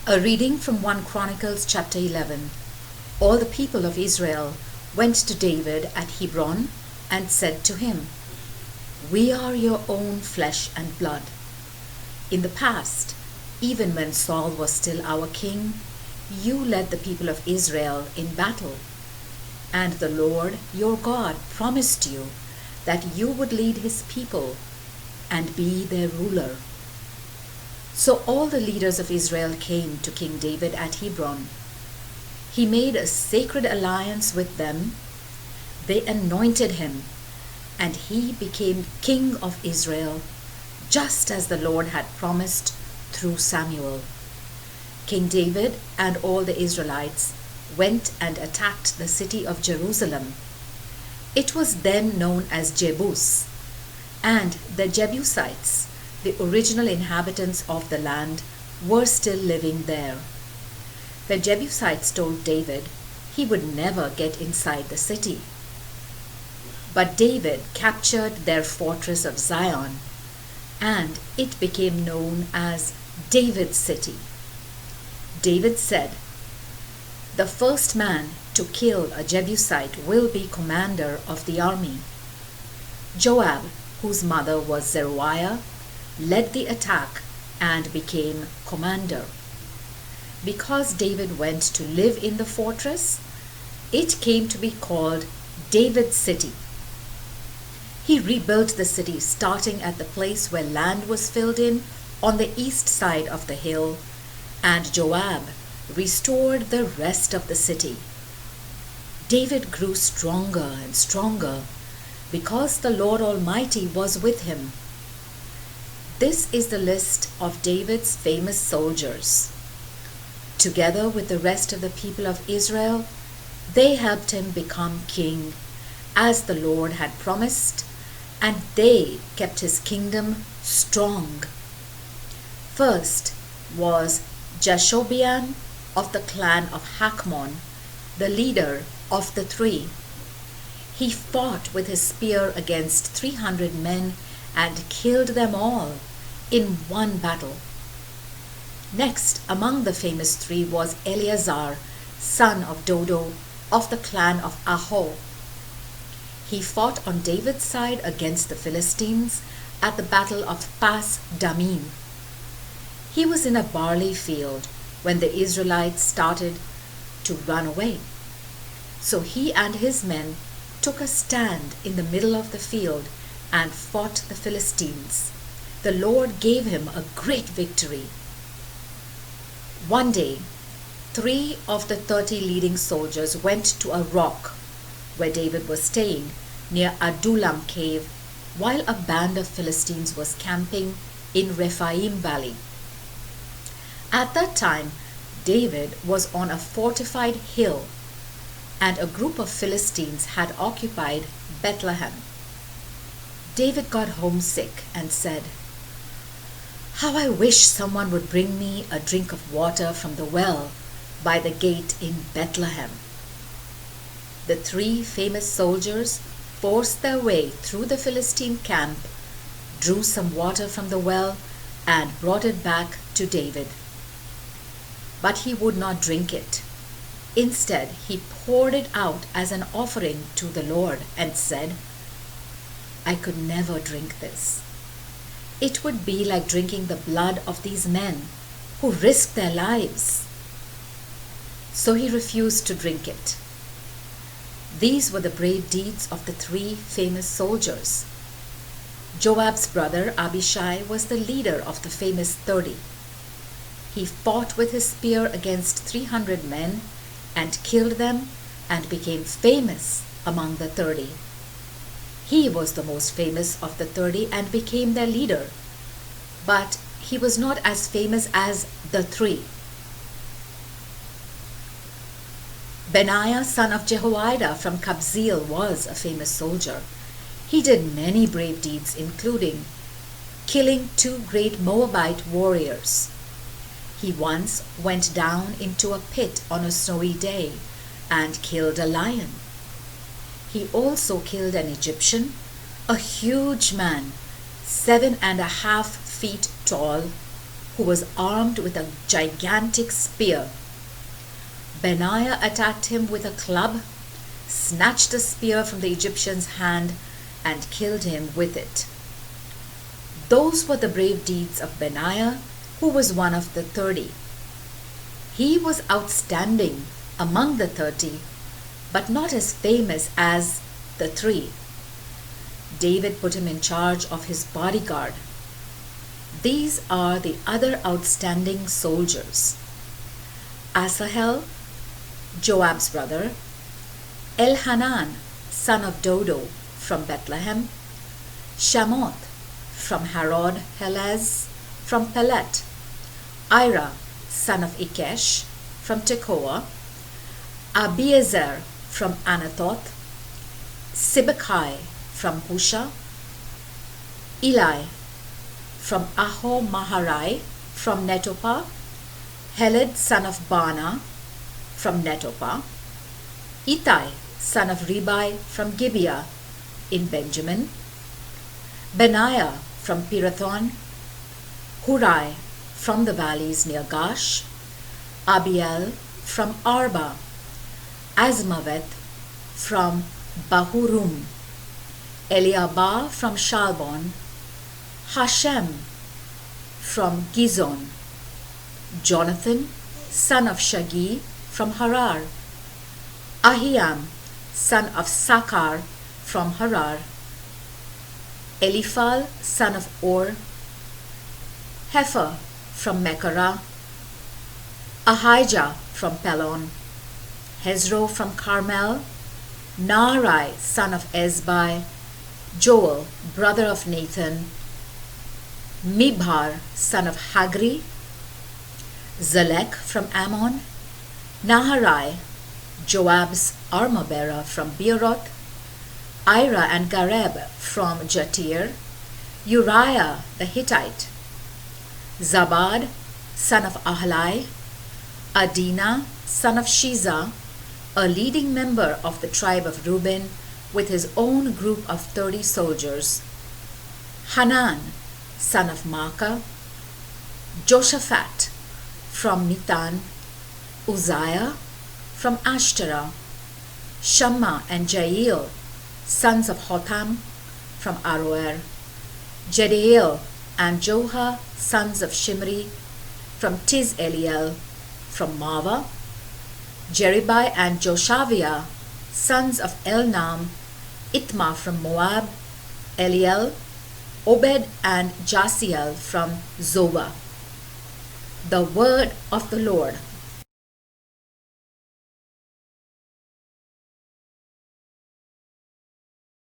A reading from 1 Chronicles chapter 11. All the people of Israel went to David at Hebron and said to him, "We are your own flesh and blood. In the past, even when Saul was still our king, you led the people of Israel in battle. And the Lord your God promised you that you would lead his people and be their ruler." So all the leaders of Israel came to King David at Hebron. He made a sacred alliance with them. They anointed him, and he became king of Israel, just as the Lord had promised through Samuel. King David and all the Israelites went and attacked the city of Jerusalem. It was then known as Jebus, and the Jebusites, the original inhabitants of the land, were still living there. The Jebusites told David he would never get inside the city. But David captured their fortress of Zion, and it became known as David's city. David said, "The first man to kill a Jebusite will be commander of the army." Joab, whose mother was Zeruiah, led the attack and became commander. Because David went to live in the fortress, it came to be called David's city. He rebuilt the city starting at the place where land was filled in on the east side of the hill, and Joab restored the rest of the city. David grew stronger and stronger because the Lord Almighty was with him. This is the list of David's famous soldiers. Together with the rest of the people of Israel, they helped him become king, as the Lord had promised, and they kept his kingdom strong. First was Jashobeam of the clan of Hakmon, the leader of the three. He fought with his spear against 300 men and killed them all in one battle. Next among the famous three was Eleazar, son of Dodo, of the clan of Ahoh. He fought on David's side against the Philistines at the battle of Pas Damim. He was in a barley field when the Israelites started to run away. So he and his men took a stand in the middle of the field and fought the Philistines. The Lord gave him a great victory. One day, 3 of the 30 leading soldiers went to a rock where David was staying near Adullam cave while a band of Philistines was camping in Rephaim valley. At that time, David was on a fortified hill, and a group of Philistines had occupied Bethlehem. David got homesick and said, "How I wish someone would bring me a drink of water from the well by the gate in Bethlehem." The 3 famous soldiers forced their way through the Philistine camp, drew some water from the well, and brought it back to David. But he would not drink it. Instead, he poured it out as an offering to the Lord and said, "I could never drink this. It would be like drinking the blood of these men who risked their lives." So he refused to drink it. These were the brave deeds of the 3 famous soldiers. Joab's brother Abishai was the leader of the famous 30. He fought with his spear against 300 men and killed them and became famous among the 30. He was the most famous of the 30 and became their leader, but he was not as famous as the 3. Benaiah, son of Jehoiada from Kabzeel, was a famous soldier. He did many brave deeds, including killing 2 great Moabite warriors. He once went down into a pit on a snowy day and killed a lion. He also killed an Egyptian, a huge man, 7.5 feet tall, who was armed with a gigantic spear. Benaiah attacked him with a club, snatched the spear from the Egyptian's hand, and killed him with it. Those were the brave deeds of Benaiah, who was one of the 30. He was outstanding among the 30, but not as famous as the 3. David put him in charge of his bodyguard. These are the other outstanding soldiers: Asahel, Joab's brother; Elhanan, son of Dodo, from Bethlehem; Shamoth, from Harod Helez, from Pelet; Ira, son of Ikesh, from Tekoa; Abiezer, from Anathoth; Sibbecai, from Husha; Eli, from Ahomaharai, from Netophah; Heled, son of Baana, from Netophah; Ittai, son of Ribai, from Gibeah in Benjamin; Benaiah, from Pirathon; Hurai, from the valleys near Gash; Abiel, from Arba; Azmaveth, from Bahurum; Eliabah, from Shalbon; Hashem, from Gizon; Jonathan, son of Shagi, from Harar; Ahiam, son of Sakar, from Harar; Eliphal, son of Or; Hefer, from Mekara; Ahijah, from Pelon; Hezro, from Carmel; Naarai, son of Ezbai; Joel, brother of Nathan; Mibhar, son of Hagri; Zalek, from Ammon; Naharai, Joab's armor-bearer, from Beeroth; Ira and Gareb, from Jatir; Uriah the Hittite; Zabad, son of Ahlai; Adina, son of Shiza, a leading member of the tribe of Reuben, with his own group of 30 soldiers; Hanan, son of Maacah; Joshaphat, from Nithan; Uzziah, from Ashtarah; Shammah and Jael, sons of Hotham, from Aroer; Jediel and Joha, sons of Shimri, from Tiz Eliel, from Mava; Jeribai and Joshaviah, sons of Elnam; Itmah, from Moab; Eliel; Obed and Jasiel, from Zobah. The word of the Lord.